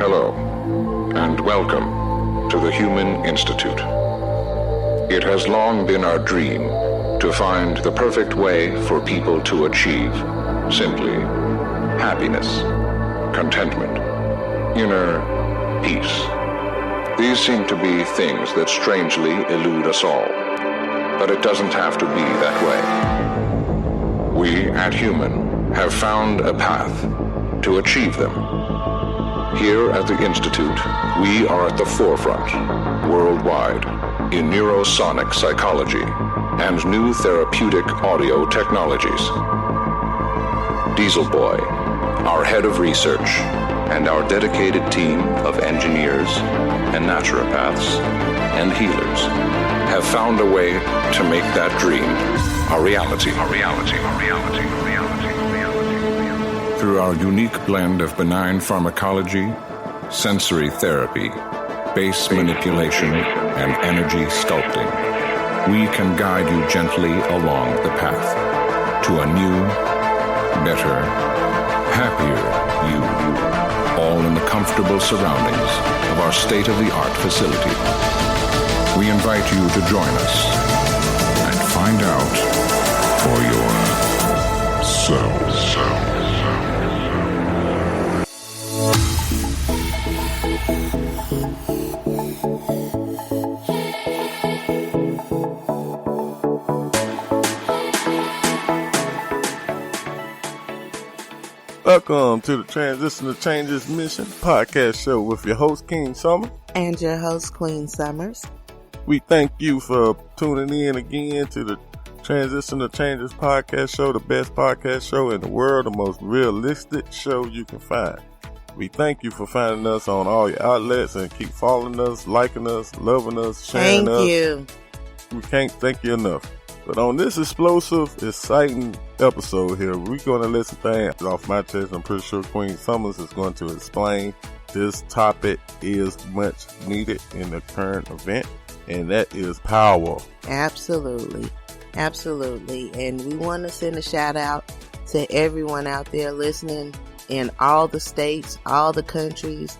Hello, and welcome to the Human Institute. It has long been our dream to find the perfect way for people to achieve simply happiness, contentment, inner peace. These seem to be things that strangely elude us all, but it doesn't have to be that way. We at Human have found a path to achieve them. Here at the Institute, we are at the forefront, worldwide, in neurosonic psychology and new therapeutic audio technologies. Diesel Boy, our head of research, and our dedicated team of engineers and naturopaths and healers have found a way to make that dream a reality. Through our unique blend of benign pharmacology, sensory therapy, base manipulation, and energy sculpting, we can guide you gently along the path to a new, better, happier you, all in the comfortable surroundings of our state-of-the-art facility. We invite you to join us and find out for yourself. Welcome to the Transition to Changes Mission podcast show with your host, King Summer. And your host, Queen Summers. We thank you for tuning in again to the Transition to Changes podcast show, the best podcast show in the world, the most realistic show you can find. We thank you for finding us on all your outlets and keep following us, liking us, loving us, sharing us. Thank you. We can't thank you enough. But on this explosive, exciting episode here, we're going to let some things off my chest. I'm pretty sure Queen Summers is going to explain this topic is much needed in the current event, and that is power. Absolutely. And we want to send a shout out to everyone out there listening in all the states, all the countries,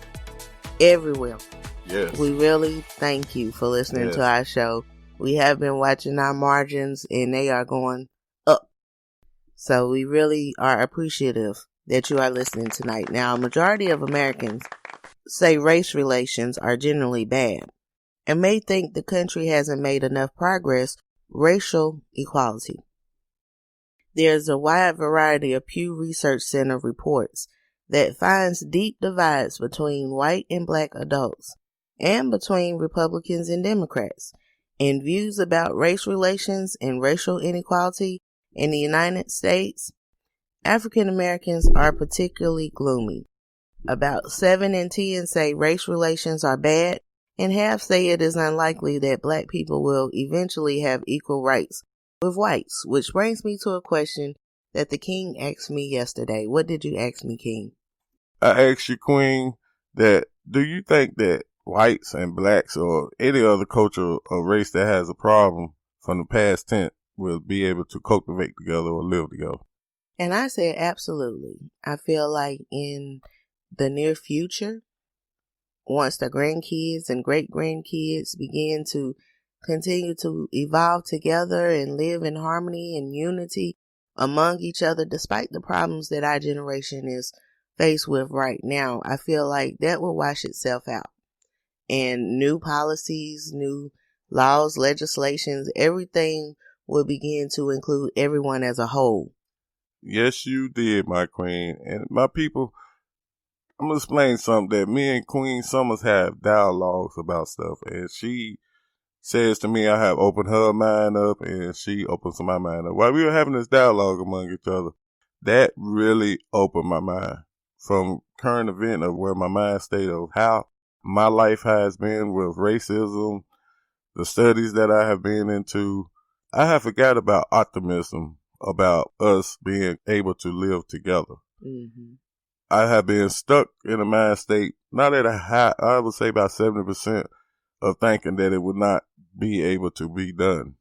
everywhere. Yes. We really thank you for listening to our show. We have been watching our margins and they are going up. So we really are appreciative that you are listening tonight. Now, a majority of Americans say race relations are generally bad and may think the country hasn't made enough progress racial equality. There's a wide variety of Pew Research Center reports that finds deep divides between white and black adults and between Republicans and Democrats in views about race relations and racial inequality in the United States. African Americans are particularly gloomy. About 7 in 10 say race relations are bad, and half say it is unlikely that black people will eventually have equal rights with whites, which brings me to a question that the King asked me yesterday. What did you ask me, King? I asked you, Queen, that do you think that whites and blacks or any other culture or race that has a problem from the past tense will be able to cultivate together or live together? And I said absolutely. I feel like in the near future, once the grandkids and great-grandkids begin to continue to evolve together and live in harmony and unity among each other, despite the problems that our generation is faced with right now, I feel like that will wash itself out. And new policies, new laws, legislations, everything will begin to include everyone as a whole. Yes, you did, my queen. And my people, I'm going to explain something that me and Queen Summers have dialogues about stuff. And she says to me, I have opened her mind up and she opens my mind up. While we were having this dialogue among each other, that really opened my mind from current event of where my mind state of how my life has been with racism, the studies that I have been into. I have forgot about optimism about us being able to live together. Mm-hmm. I have been stuck in a mind state, not at a high, I would say about 70% of thinking that it would not be able to be done.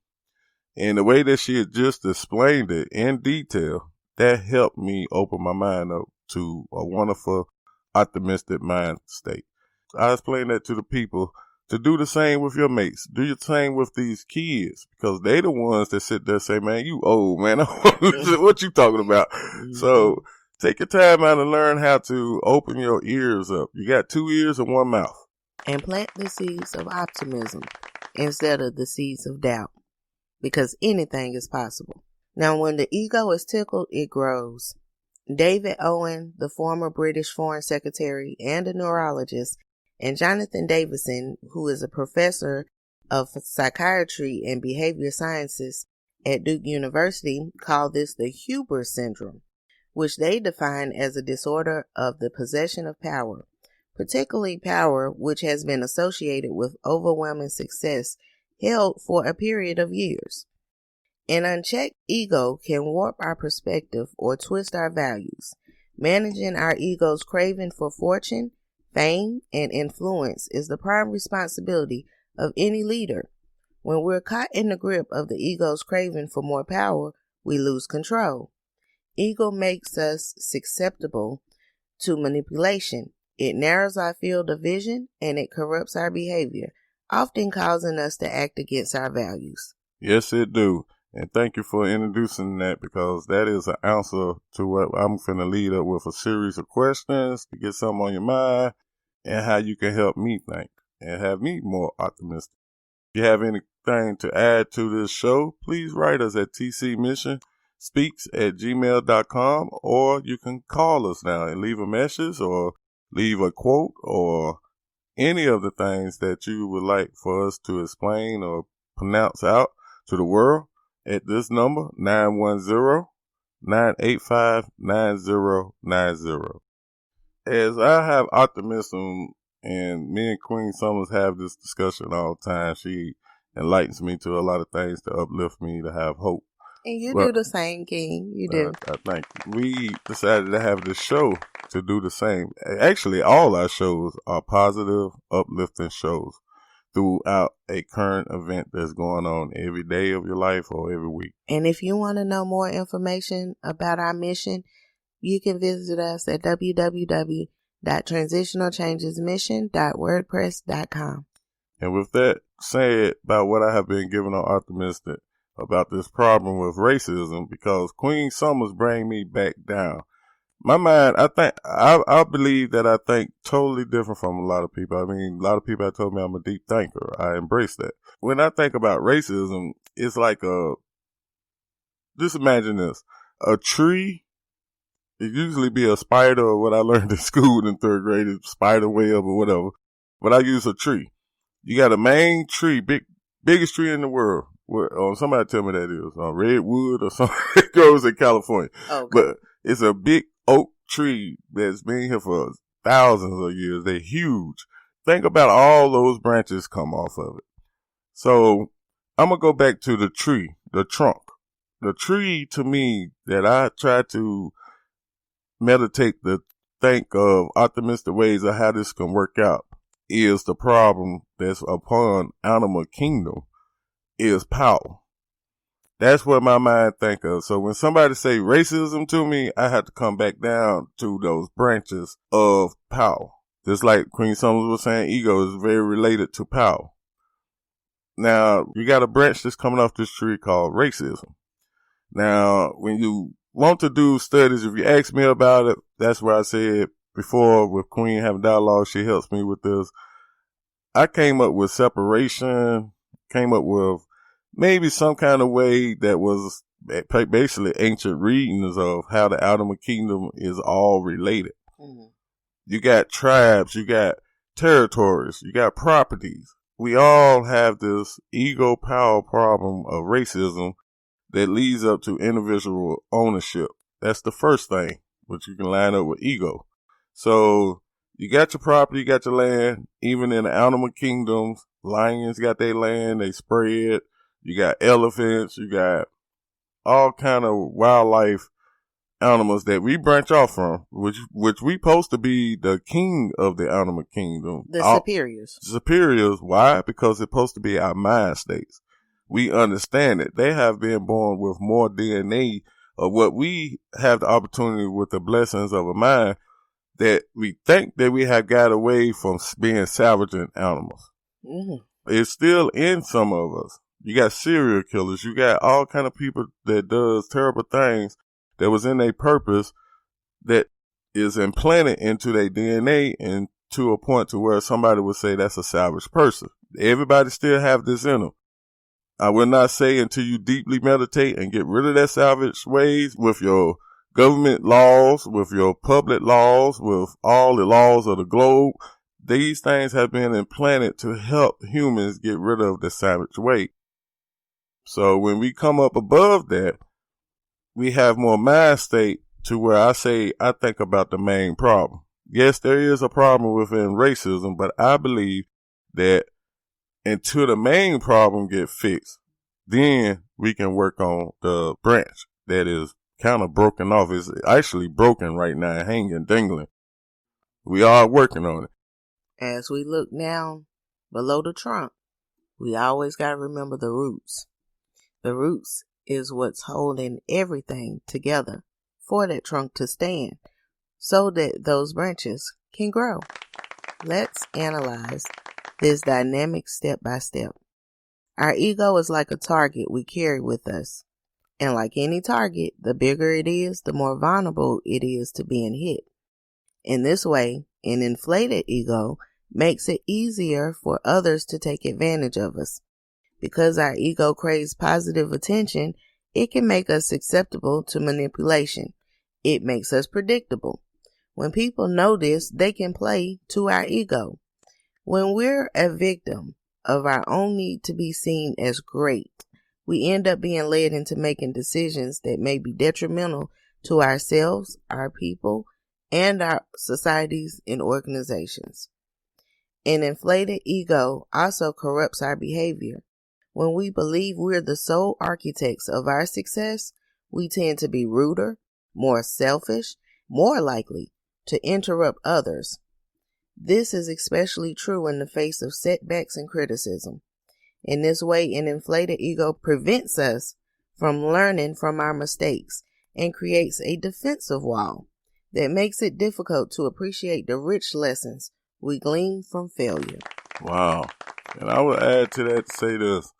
And the way that she had just explained it in detail, that helped me open my mind up to a wonderful optimistic mind state. I explain that to the people to do the same with your mates. Do the same with these kids because they the ones that sit there and say, man, you old, man. What you talking about? Mm-hmm. So take your time out and learn how to open your ears up. You got 2 ears and 1 mouth. And plant the seeds of optimism instead of the seeds of doubt, because anything is possible. Now, when the ego is tickled, it grows. David Owen, the former British Foreign Secretary and a neurologist, and Jonathan Davidson, who is a professor of psychiatry and behavior sciences at Duke University, call this the Huber syndrome, which they define as a disorder of the possession of power, particularly power which has been associated with overwhelming success held for a period of years. An unchecked ego can warp our perspective or twist our values. Managing our ego's craving for fortune, fame, and influence is the prime responsibility of any leader. When we're caught in the grip of the ego's craving for more power, we lose control. Ego makes us susceptible to manipulation. It narrows our field of vision and it corrupts our behavior, often causing us to act against our values. Yes, it do. And thank you for introducing that, because that is an answer to what I'm finna lead up with, a series of questions to get something on your mind and how you can help me think and have me more optimistic. If you have anything to add to this show, please write us at tcmissionspeaks@gmail.com, or you can call us now and leave a message or leave a quote or any of the things that you would like for us to explain or pronounce out to the world at this number, 910-985-9090. As I have optimism, and me and Queen Summers have this discussion all the time, she enlightens me to a lot of things to uplift me, to have hope. And you do the same, King. You do. I think we decided to have this show to do the same. Actually, all our shows are positive, uplifting shows throughout a current event that's going on every day of your life or every week. And if you want to know more information about our mission, you can visit us at www.transitionalchangesmission.wordpress.com. And with that said, about what I have been given on Optimistic about this problem with racism, because Queen Summers bring me back down. My mind, I believe that I think totally different from a lot of people. I mean, a lot of people have told me I'm a deep thinker. I embrace that. When I think about racism, it's like just imagine this, a tree. It usually be a spider, or what I learned in school in 3rd grade is spider web or whatever. But I use a tree. You got a main tree, biggest tree in the world. Somebody tell me that is redwood or something. It grows in California. Okay. But it's a big oak tree that's been here for thousands of years. They're huge. Think about all those branches come off of it. So I'm going to go back to the tree, the trunk. The tree, to me, that I try to meditate to think of optimistic ways of how this can work out, is the problem that's upon animal kingdom is power. That's what my mind think of. So when somebody say racism to me, I have to come back down to those branches of power. Just like Queen Summers was saying, ego is very related to power. Now, you got a branch that's coming off this tree called racism. Now, when you want to do studies, if you ask me about it, that's where I said before with Queen having dialogue, she helps me with this. I came up with separation, came up with maybe some kind of way that was basically ancient readings of how the animal kingdom is all related. Mm-hmm. You got tribes, you got territories, you got properties. We all have this ego power problem of racism that leads up to individual ownership. That's the first thing, which you can line up with ego. So you got your property, you got your land. Even in the animal kingdoms, lions got their land, they spread. You got elephants, you got all kind of wildlife animals that we branch off from, which we supposed to be the king of the animal kingdom. The superiors. Superiors. Why? Because it's supposed to be our mind states. We understand it. They have been born with more DNA of what we have the opportunity with the blessings of a mind that we think that we have got away from being salvaging animals. It's still in some of us. You got serial killers. You got all kind of people that does terrible things that was in their purpose that is implanted into their DNA and to a point to where somebody would say that's a salvage person. Everybody still have this in them. I will not say until you deeply meditate and get rid of that salvage ways with your government laws, with your public laws, with all the laws of the globe. These things have been implanted to help humans get rid of the savage way. So when we come up above that, we have more mind state to where I think about the main problem. Yes, there is a problem within racism, but I believe that until the main problem get fixed, then we can work on the branch that is kind of broken off. It's actually broken right now, hanging, dangling. We are working on it. As we look down below the trunk, we always got to remember the roots. The roots is what's holding everything together for that trunk to stand so that those branches can grow. Let's analyze this dynamic step by step. Our ego is like a target we carry with us. And like any target, the bigger it is, the more vulnerable it is to being hit. In this way, an inflated ego makes it easier for others to take advantage of us. Because our ego craves positive attention, it can make us susceptible to manipulation. It makes us predictable. When people know this, they can play to our ego. When we're a victim of our own need to be seen as great, we end up being led into making decisions that may be detrimental to ourselves, our people, and our societies and organizations. An inflated ego also corrupts our behavior. When we believe we're the sole architects of our success, we tend to be ruder, more selfish, more likely to interrupt others. This is especially true in the face of setbacks and criticism. In this way, an inflated ego prevents us from learning from our mistakes and creates a defensive wall that makes it difficult to appreciate the rich lessons we glean from failure. Wow. And I would add to that to say this.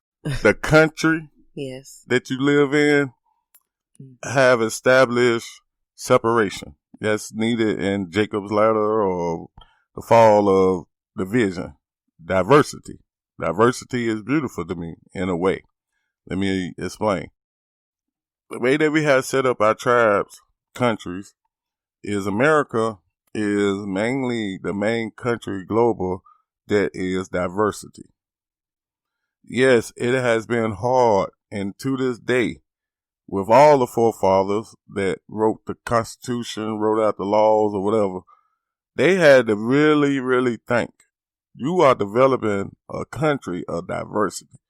The country yes. that you live in have established separation. That's needed in Jacob's ladder or the fall of division. Diversity. Diversity is beautiful to me in a way. Let me explain. The way that we have set up our tribes, countries, is America is mainly the main country global that is diversity. Yes, it has been hard, and to this day, with all the forefathers that wrote the Constitution, wrote out the laws or whatever, they had to really, really think. You are developing a country of diversity.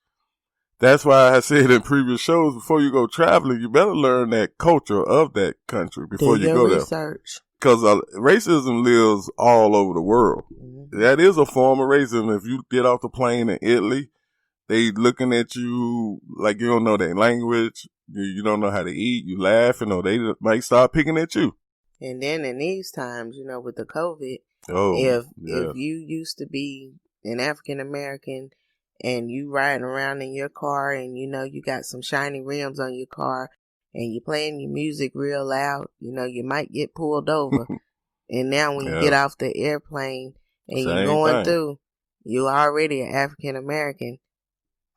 That's why I said in previous shows, before you go traveling, you better learn that culture of that country before you go there. Because racism lives all over the world. Mm-hmm. That is a form of racism. If you get off the plane in Italy, they looking at you like you don't know their language. You don't know how to eat. You laughing, or they might start picking at you. And then in these times, with the COVID, if you used to be an African American and you riding around in your car and you got some shiny rims on your car and you playing your music real loud, you might get pulled over. And now when you get off the airplane and you're going through, you're already an African American.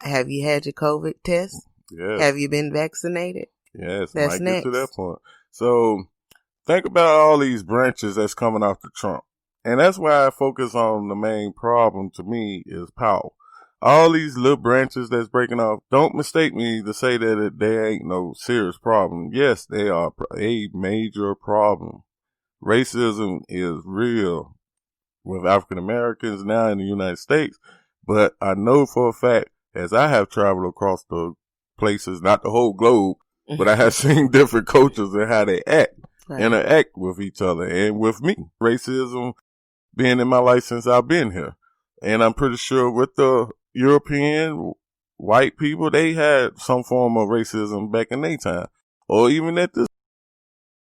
Have you had your COVID test? Yes. Have you been vaccinated? Yes, that's next. Get to that point. So think about all these branches that's coming off the trunk. And that's why I focus on the main problem to me is power. All these little branches that's breaking off, don't mistake me to say that there ain't no serious problem. Yes, they are a major problem. Racism is real with African Americans now in the United States. But I know for a fact, as I have traveled across the places, not the whole globe, but I have seen different cultures and how they act, interact with each other and with me. Racism being in my life since I've been here. And I'm pretty sure with the European white people, they had some form of racism back in their time. Or even at this